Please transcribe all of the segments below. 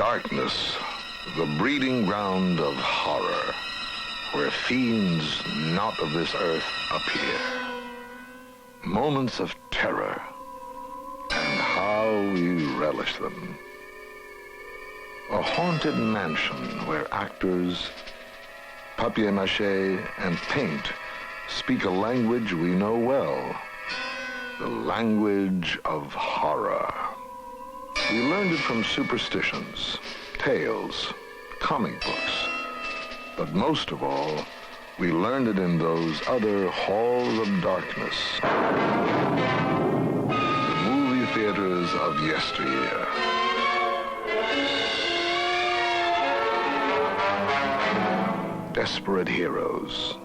Darkness, the breeding ground of horror, where fiends not of this earth appear. Moments of terror, and how we relish them. A haunted mansion where actors, papier-mâché, and paint speak a language we know well, the language of horror. We learned it from superstitions, tales, comic books, but most of all, we learned it in those other halls of darkness, the movie theaters of yesteryear. Desperate heroes,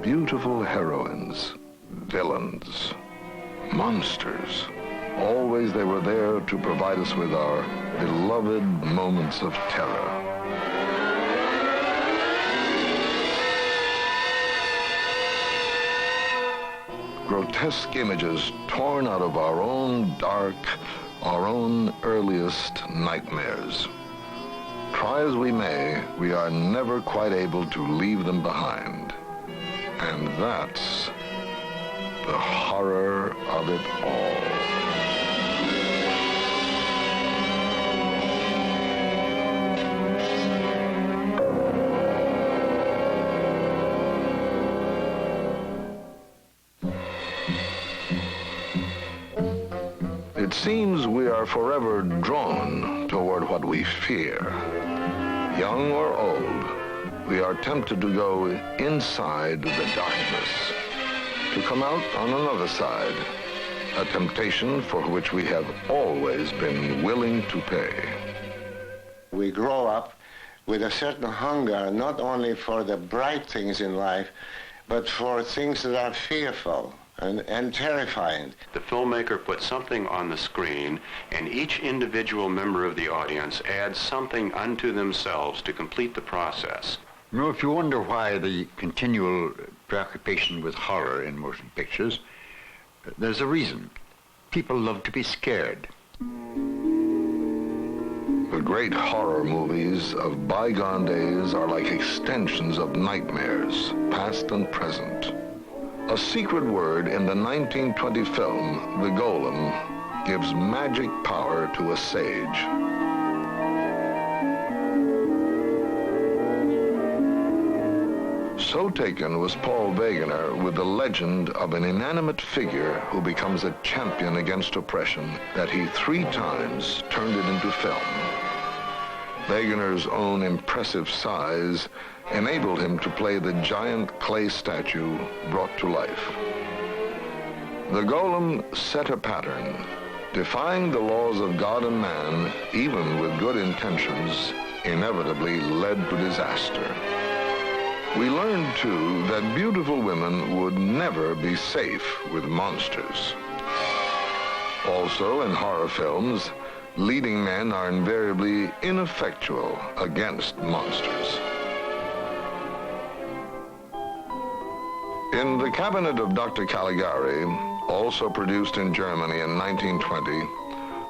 beautiful heroines, villains, monsters. Always they were there to provide us with our beloved moments of terror. Grotesque images torn out of our own dark, our own earliest nightmares. Try as we may, we are never quite able to leave them behind. And that's the horror of it all. It seems we are forever drawn toward what we fear. Young or old, we are tempted to go inside the darkness, to come out on another side, a temptation for which we have always been willing to pay. We grow up with a certain hunger, not only for the bright things in life, but for things that are fearful and terrifying. The filmmaker puts something on the screen, and each individual member of the audience adds something unto themselves to complete the process. You know, if you wonder why the continual preoccupation with horror in motion pictures, there's a reason. People love to be scared. The great horror movies of bygone days are like extensions of nightmares, past and present. A secret word in the 1920 film, The Golem, gives magic power to a sage. So taken was Paul Wegener with the legend of an inanimate figure who becomes a champion against oppression that he 3 times turned it into film. Wegener's own impressive size enabled him to play the giant clay statue brought to life. The Golem set a pattern, defying the laws of God and man, even with good intentions, inevitably led to disaster. We learned, too, that beautiful women would never be safe with monsters. Also, in horror films, leading men are invariably ineffectual against monsters. In The Cabinet of Dr. Caligari, also produced in Germany in 1920,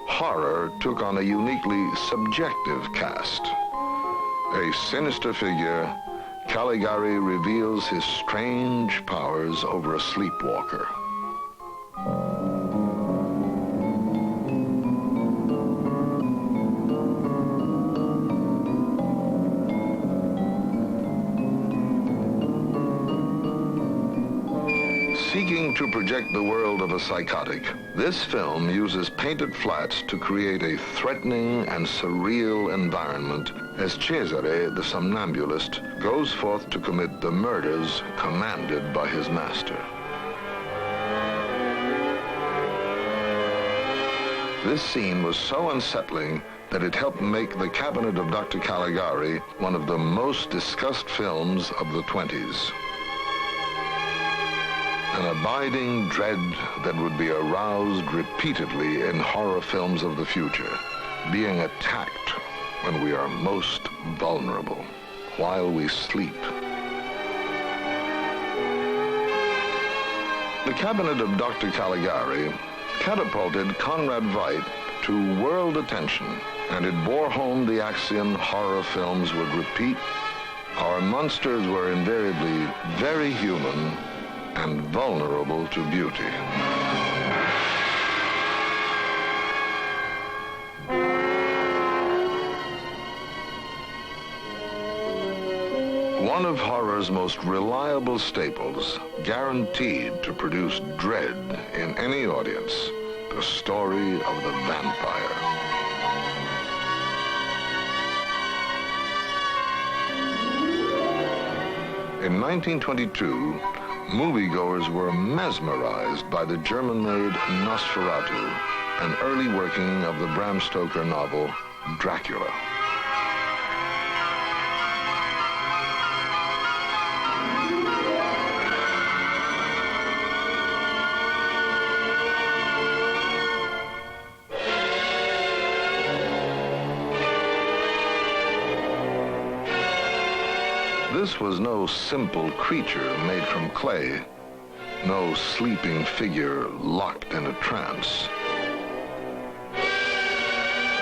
horror took on a uniquely subjective cast. A sinister figure, Caligari reveals his strange powers over a sleepwalker. Seeking to project the world of a psychotic, this film uses painted flats to create a threatening and surreal environment as Cesare, the somnambulist, goes forth to commit the murders commanded by his master. This scene was so unsettling that it helped make The Cabinet of Dr. Caligari one of the most discussed films of the 20s. An abiding dread that would be aroused repeatedly in horror films of the future, being attacked when we are most vulnerable, while we sleep. The Cabinet of Dr. Caligari catapulted Conrad Veidt to world attention and it bore home the axiom horror films would repeat. Our monsters were invariably very human and vulnerable to beauty. One of horror's most reliable staples, guaranteed to produce dread in any audience, the story of the vampire. In 1922, moviegoers were mesmerized by the German-made Nosferatu, an early working of the Bram Stoker novel Dracula. This was no simple creature made from clay, no sleeping figure locked in a trance.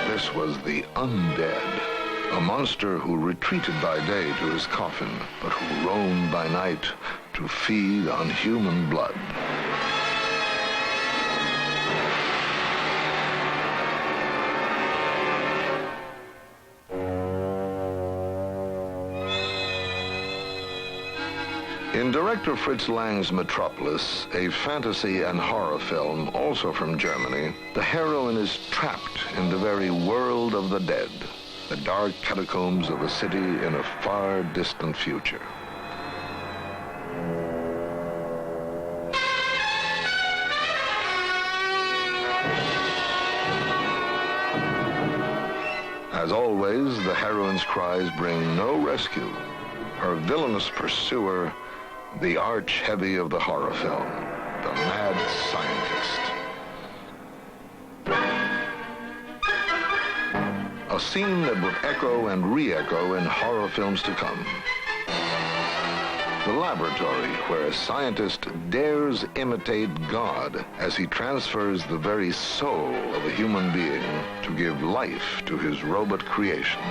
This was the undead, a monster who retreated by day to his coffin, but who roamed by night to feed on human blood. In director Fritz Lang's Metropolis, a fantasy and horror film, also from Germany, the heroine is trapped in the very world of the dead, the dark catacombs of a city in a far distant future. As always, the heroine's cries bring no rescue. Her villainous pursuer, the arch-heavy of the horror film, the mad scientist. A scene that would echo and re-echo in horror films to come. The laboratory where a scientist dares imitate God as he transfers the very soul of a human being to give life to his robot creation.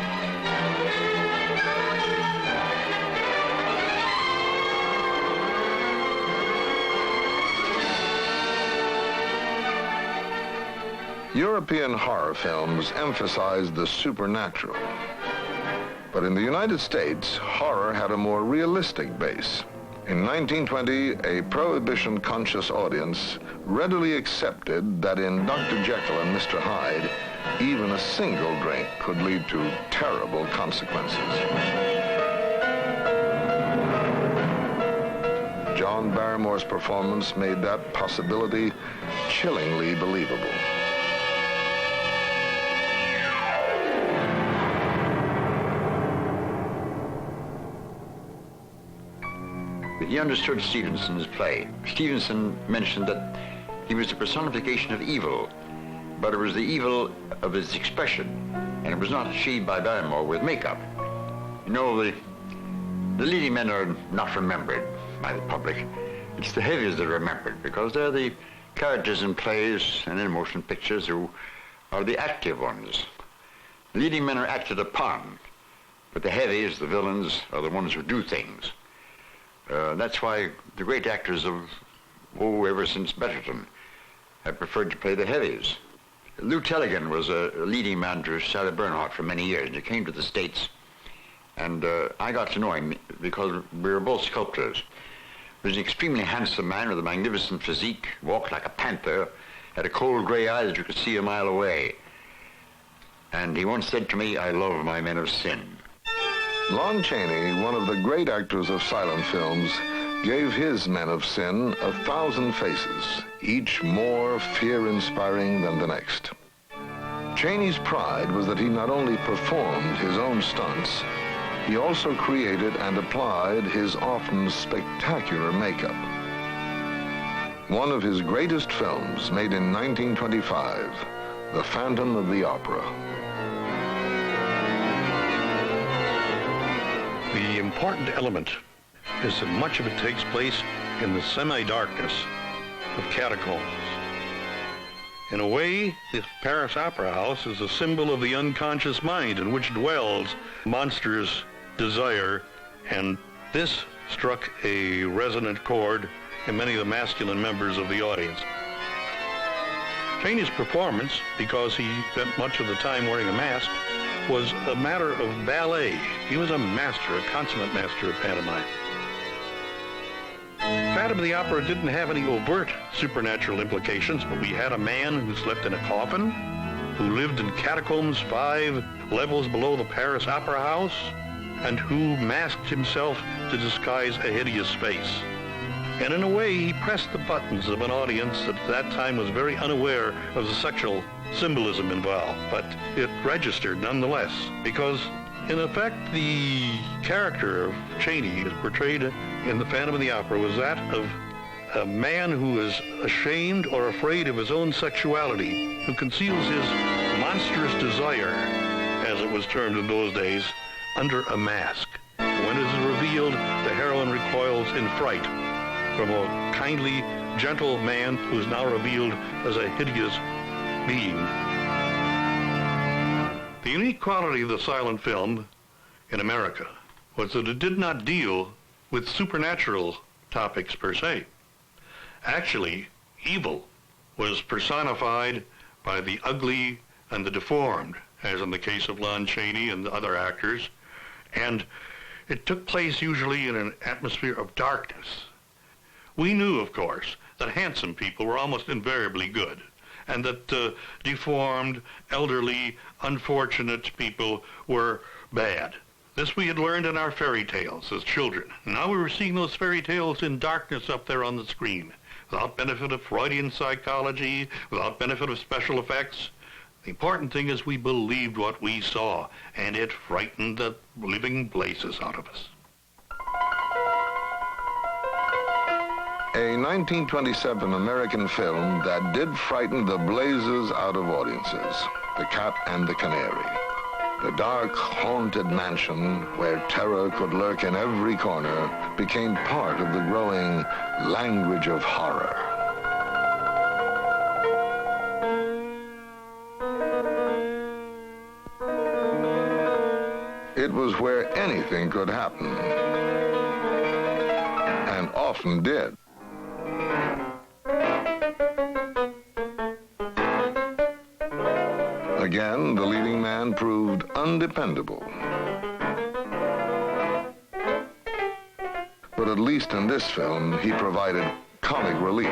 European horror films emphasized the supernatural. But in the United States, horror had a more realistic base. In 1920, a prohibition-conscious audience readily accepted that in Dr. Jekyll and Mr. Hyde, even a single drink could lead to terrible consequences. John Barrymore's performance made that possibility chillingly believable. He understood Stevenson's play. Stevenson mentioned that he was the personification of evil, but it was the evil of his expression, and it was not achieved by Barrymore with makeup. You know, the leading men are not remembered by the public. It's the heavies that are remembered, because they're the characters in plays and in motion pictures who are the active ones. The leading men are acted upon, but the heavies, the villains, are the ones who do things. That's why the great actors of, ever since Betterton, have preferred to play the heavies. Lou Tellegen was a leading man to Sarah Bernhardt for many years. He came to the States, and I got to know him because we were both sculptors. He was an extremely handsome man with a magnificent physique, walked like a panther, had a cold gray eye that you could see a mile away. And he once said to me, "I love my men of sin." Lon Chaney, one of the great actors of silent films, gave his men of sin 1,000 faces, each more fear-inspiring than the next. Chaney's pride was that he not only performed his own stunts, he also created and applied his often spectacular makeup. One of his greatest films, made in 1925, The Phantom of the Opera. The important element is that much of it takes place in the semi-darkness of catacombs. In a way, the Paris Opera House is a symbol of the unconscious mind in which dwells monstrous desire, and this struck a resonant chord in many of the masculine members of the audience. Chaney's performance, because he spent much of the time wearing a mask, was a matter of ballet. He was a master, a consummate master of pantomime. Phantom of the Opera didn't have any overt supernatural implications, but we had a man who slept in a coffin, who lived in catacombs 5 levels below the Paris Opera House, and who masked himself to disguise a hideous face. And in a way, he pressed the buttons of an audience that at that time was very unaware of the sexual symbolism involved, but it registered nonetheless, because in effect, the character of Chaney, as portrayed in The Phantom of the Opera, was that of a man who is ashamed or afraid of his own sexuality, who conceals his monstrous desire, as it was termed in those days, under a mask. When it is revealed, the heroine recoils in fright from a kindly, gentle man who is now revealed as a hideous being. The unique quality of the silent film in America was that it did not deal with supernatural topics per se. Actually, evil was personified by the ugly and the deformed, as in the case of Lon Chaney and the other actors, and it took place usually in an atmosphere of darkness. We knew, of course, that handsome people were almost invariably good, and that deformed, elderly, unfortunate people were bad. This we had learned in our fairy tales as children. Now we were seeing those fairy tales in darkness up there on the screen, without benefit of Freudian psychology, without benefit of special effects. The important thing is we believed what we saw, and it frightened the living blazes out of us. A 1927 American film that did frighten the blazes out of audiences, The Cat and the Canary. The dark, haunted mansion where terror could lurk in every corner became part of the growing language of horror. It was where anything could happen, and often did. Again, the leading man proved undependable. But at least in this film, he provided comic relief.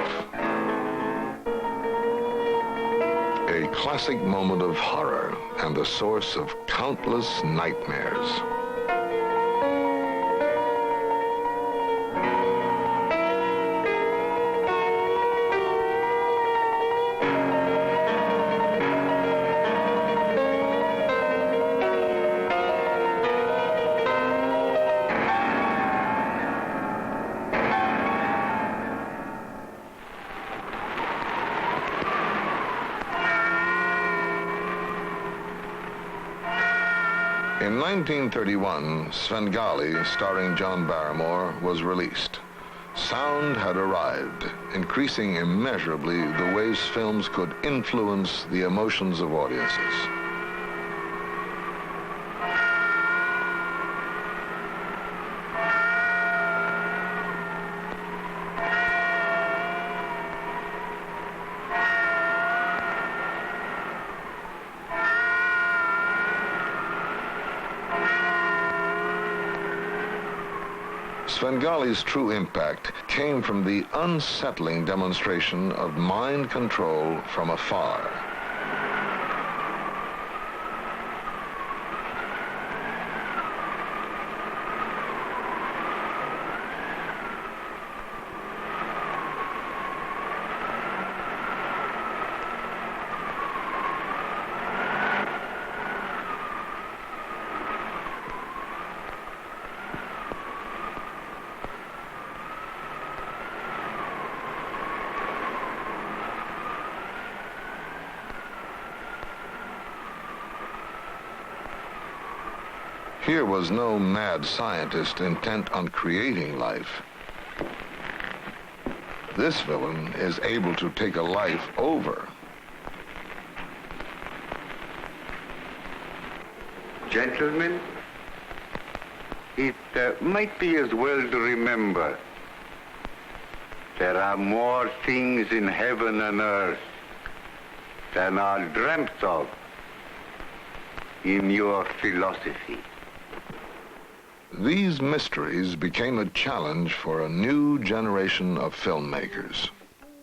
A classic moment of horror and the source of countless nightmares. In 1931, Svengali, starring John Barrymore, was released. Sound had arrived, increasing immeasurably the ways films could influence the emotions of audiences. Svengali's true impact came from the unsettling demonstration of mind control from afar. Here was no mad scientist intent on creating life. This villain is able to take a life over Gentlemen, it might be as well to remember there are more things in heaven and earth than are dreamt of in your philosophy. These mysteries became a challenge for a new generation of filmmakers.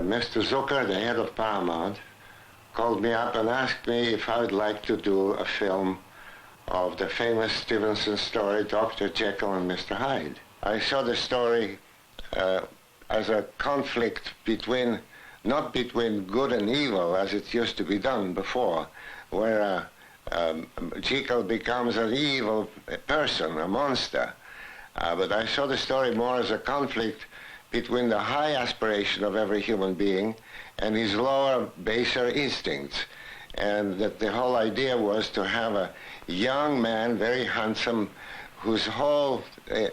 Mr. Zucker, the head of Paramount, called me up and asked me if I would like to do a film of the famous Stevenson story, Dr. Jekyll and Mr. Hyde. I saw the story as a conflict between, not between good and evil as it used to be done before, where Jekyll becomes an evil person, a monster. But I saw the story more as a conflict between the high aspiration of every human being and his lower, baser instincts. And that the whole idea was to have a young man, very handsome, whose whole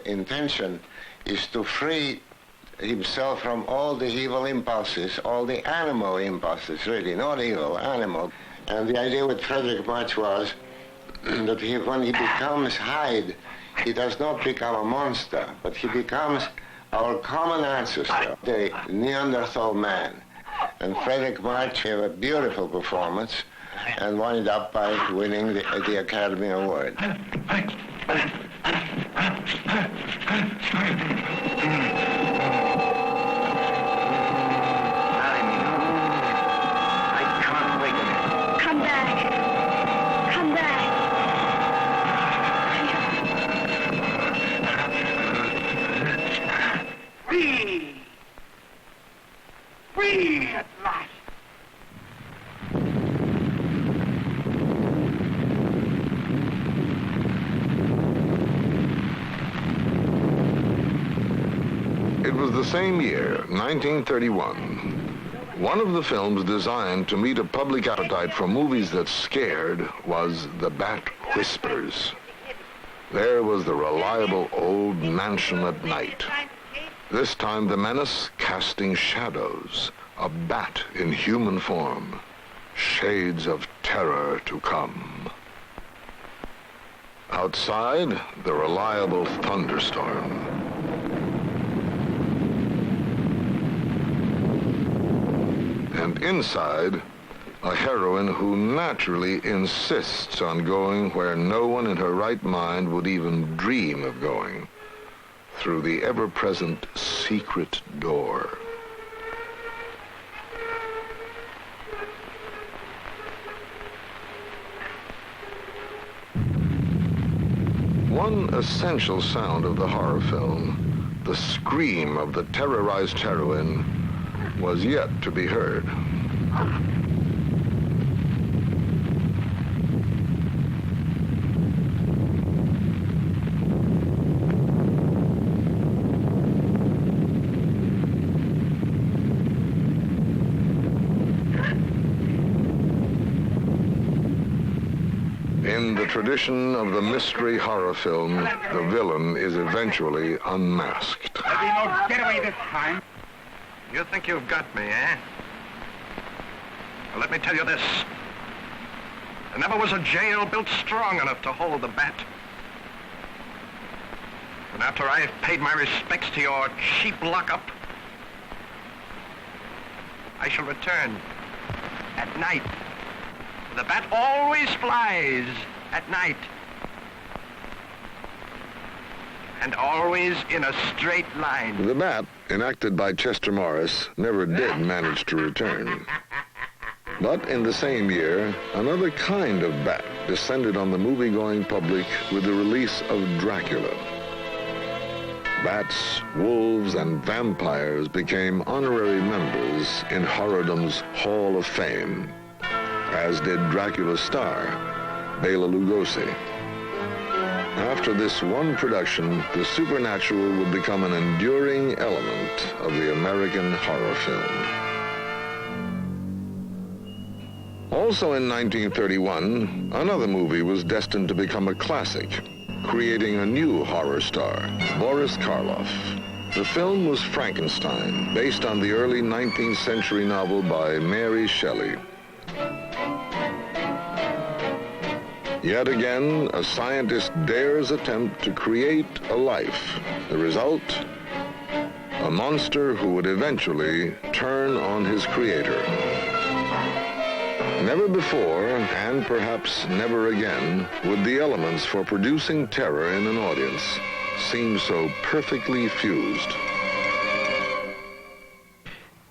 intention is to free himself from all the evil impulses, all the animal impulses, really, not evil, animal. And the idea with Frederick March was that when he becomes Hyde, he does not become a monster, but he becomes our common ancestor, the Neanderthal man. And Frederick March gave a beautiful performance and wound up by winning the Academy Award. It was the same year, 1931. One of the films designed to meet a public appetite for movies that scared was The Bat Whispers. There was the reliable old mansion at night. This time the menace casting shadows, a bat in human form, shades of terror to come. Outside, the reliable thunderstorm. And inside, a heroine who naturally insists on going where no one in her right mind would even dream of going, through the ever-present secret door. One essential sound of the horror film, the scream of the terrorized heroine, was yet to be heard. In the tradition of the mystery horror film, the villain is eventually unmasked. There'll be no getaway this time. You think you've got me, eh? Well, let me tell you this. There never was a jail built strong enough to hold the bat. And after I've paid my respects to your cheap lockup, I shall return at night. The bat always flies at night. And always in a straight line. The bat, enacted by Chester Morris, never did manage to return. But in the same year, another kind of bat descended on the movie-going public with the release of Dracula. Bats, wolves, and vampires became honorary members in horrordom's Hall of Fame, as did Dracula's star, Bela Lugosi. After this one production, the supernatural would become an enduring element of the American horror film. Also in 1931, another movie was destined to become a classic, creating a new horror star, Boris Karloff. The film was Frankenstein, based on the early 19th century novel by Mary Shelley. Yet again, a scientist dares attempt to create a life. The result? A monster who would eventually turn on his creator. Never before, and perhaps never again, would the elements for producing terror in an audience seem so perfectly fused.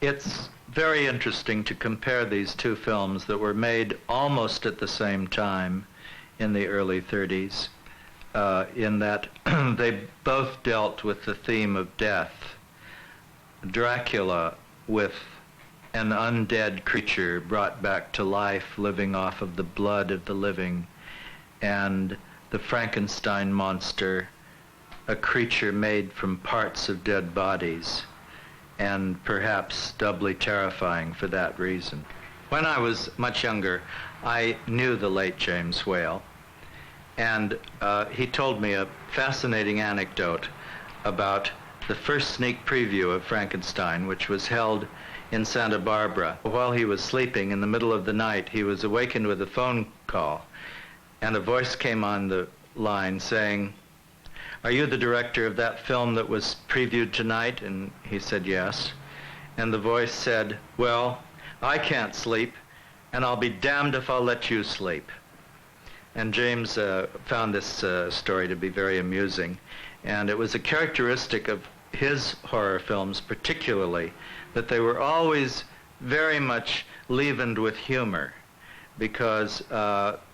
It's very interesting to compare these two films that were made almost at the same time in the early 30s, in that they both dealt with the theme of death. Dracula with an undead creature brought back to life, living off of the blood of the living, and the Frankenstein monster, a creature made from parts of dead bodies, and perhaps doubly terrifying for that reason. When I was much younger, I knew the late James Whale, and he told me a fascinating anecdote about the first sneak preview of Frankenstein, which was held in Santa Barbara. While he was sleeping in the middle of the night, he was awakened with a phone call, and a voice came on the line saying, "Are you the director of that film that was previewed tonight?" And he said, "Yes." And the voice said, "Well, I can't sleep, and I'll be damned if I'll let you sleep." And James found this story to be very amusing. And it was a characteristic of his horror films particularly, that they were always very much leavened with humor, because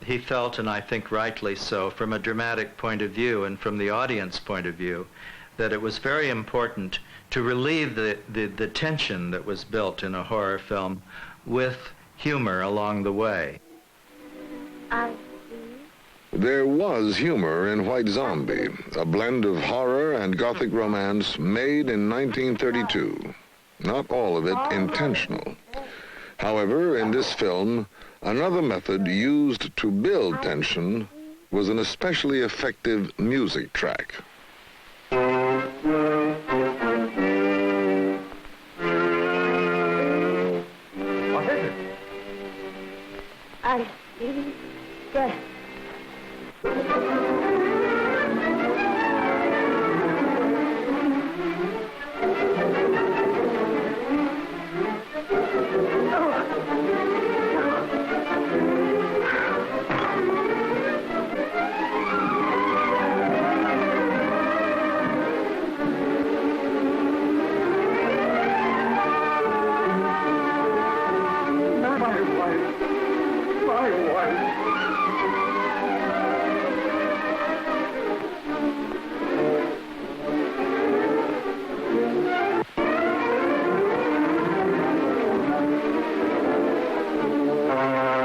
he felt, and I think rightly so, from a dramatic point of view and from the audience point of view, that it was very important to relieve the tension that was built in a horror film with humor along the way. There was humor in White Zombie, a blend of horror and gothic romance made in 1932. Not all of it intentional. However, in this film, another method used to build tension was an especially effective music track. What is it? I see death.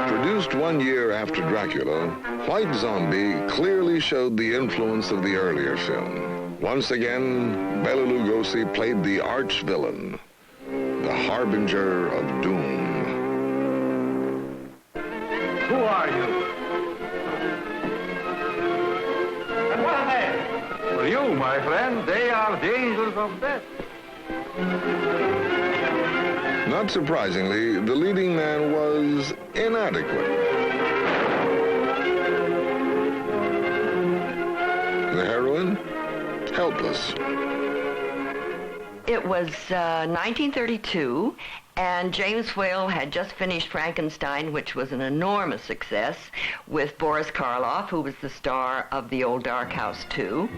Produced 1 year after Dracula, White Zombie clearly showed the influence of the earlier film. Once again, Bela Lugosi played the arch-villain, the harbinger of doom. Who are you? And what are they? For you, my friend, they are the angels of death. Not surprisingly, the leading man was inadequate. The heroine, helpless. It was 1932, and James Whale had just finished Frankenstein, which was an enormous success, with Boris Karloff, who was the star of The Old Dark House 2.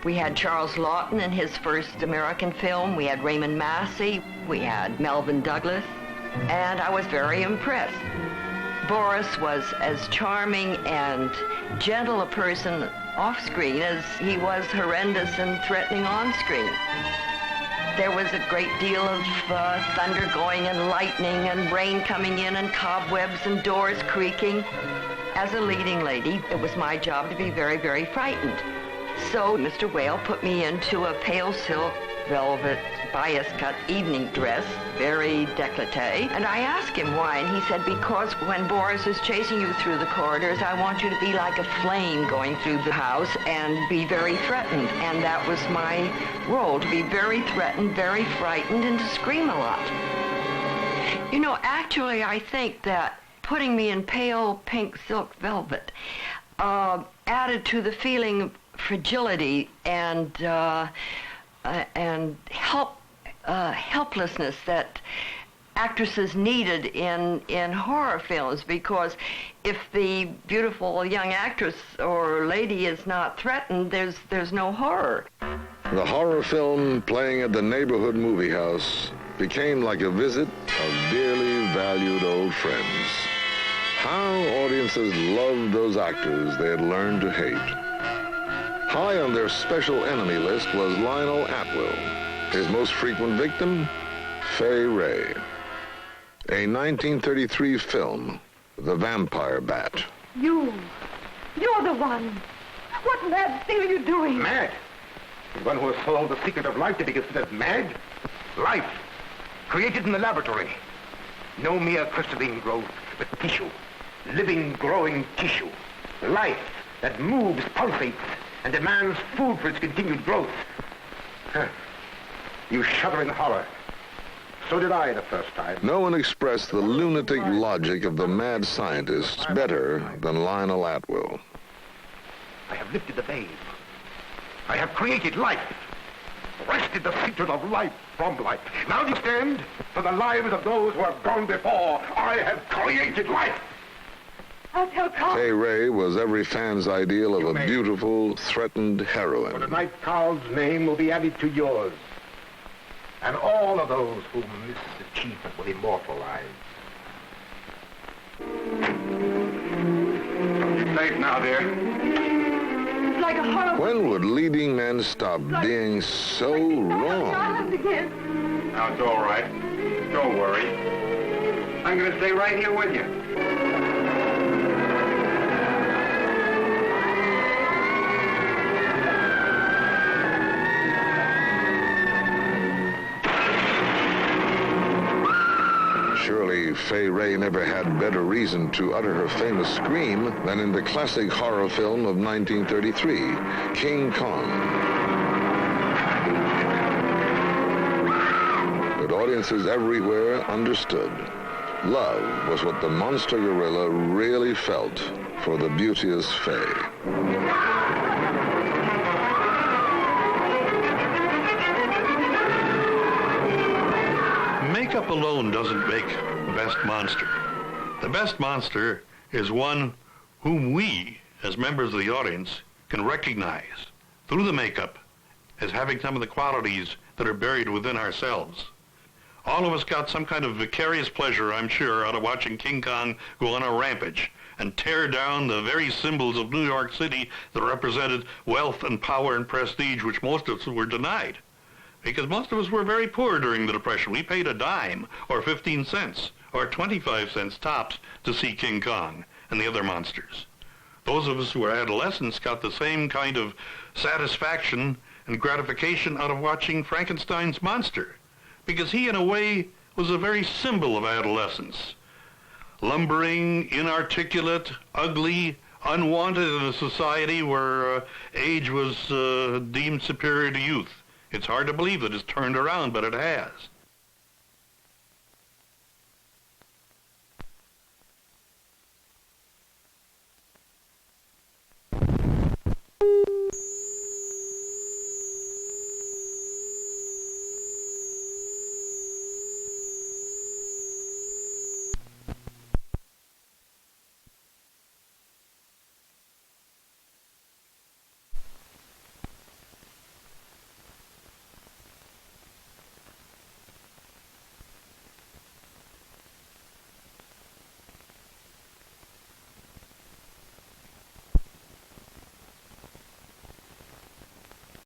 We had Charles Laughton in his first American film. We had Raymond Massey. We had Melvyn Douglas. And I was very impressed. Boris was as charming and gentle a person off-screen as he was horrendous and threatening on-screen. There was a great deal of thunder going and lightning and rain coming in and cobwebs and doors creaking. As a leading lady, it was my job to be very, very frightened. So Mr. Whale put me into a pale silk velvet bias-cut evening dress, very décolleté, and I asked him why, and he said, because when Boris is chasing you through the corridors, I want you to be like a flame going through the house and be very threatened, and that was my role, to be very threatened, very frightened, and to scream a lot. You know, actually, I think that putting me in pale pink silk velvet added to the feeling of fragility and helplessness that actresses needed in horror films, because if the beautiful young actress or lady is not threatened, there's no horror. The horror film playing at the neighborhood movie house became like a visit of dearly valued old friends. How audiences loved those actors they had learned to hate. High on their special enemy list was Lionel Atwill. His most frequent victim, Fay Wray. A 1933 film, The Vampire Bat. You're the one. What mad thing are you doing? Mad? The one who has solved the secret of life to be considered mad? Life, created in the laboratory. No mere crystalline growth, but tissue. Living, growing tissue. Life that moves, pulsates, and demands food for its continued growth. You shudder in horror. So did I the first time. No one expressed the lunatic logic of the mad scientists better than Lionel Atwill. I have lifted the veil. I have created life. Wrested the secret of life from life. Now you stand for the lives of those who have gone before. I have created life. I'll tell Carl. Fay Wray was every fan's ideal of a beautiful, threatened For heroine. tonight, Carl's name will be added to yours. And all of those whom this achievement will immortalize. You're safe now, dear. It's like a horror. When would leading men stop being so wrong? Again. Now, it's all right. Don't worry. I'm going to stay right here with you. Surely Fay Wray never had better reason to utter her famous scream than in the classic horror film of 1933, King Kong. But audiences everywhere understood. Love was what the monster gorilla really felt for the beauteous Fay. Makeup alone doesn't make the best monster. The best monster is one whom we, as members of the audience, can recognize through the makeup as having some of the qualities that are buried within ourselves. All of us got some kind of vicarious pleasure, I'm sure, out of watching King Kong go on a rampage and tear down the very symbols of New York City that represented wealth and power and prestige, which most of us were denied. Because most of us were very poor during the Depression. We paid a dime or 15 cents or 25 cents tops to see King Kong and the other monsters. Those of us who were adolescents got the same kind of satisfaction and gratification out of watching Frankenstein's monster, because he, in a way, was a very symbol of adolescence. Lumbering, inarticulate, ugly, unwanted in a society where age was deemed superior to youth. It's hard to believe that it's turned around, but it has.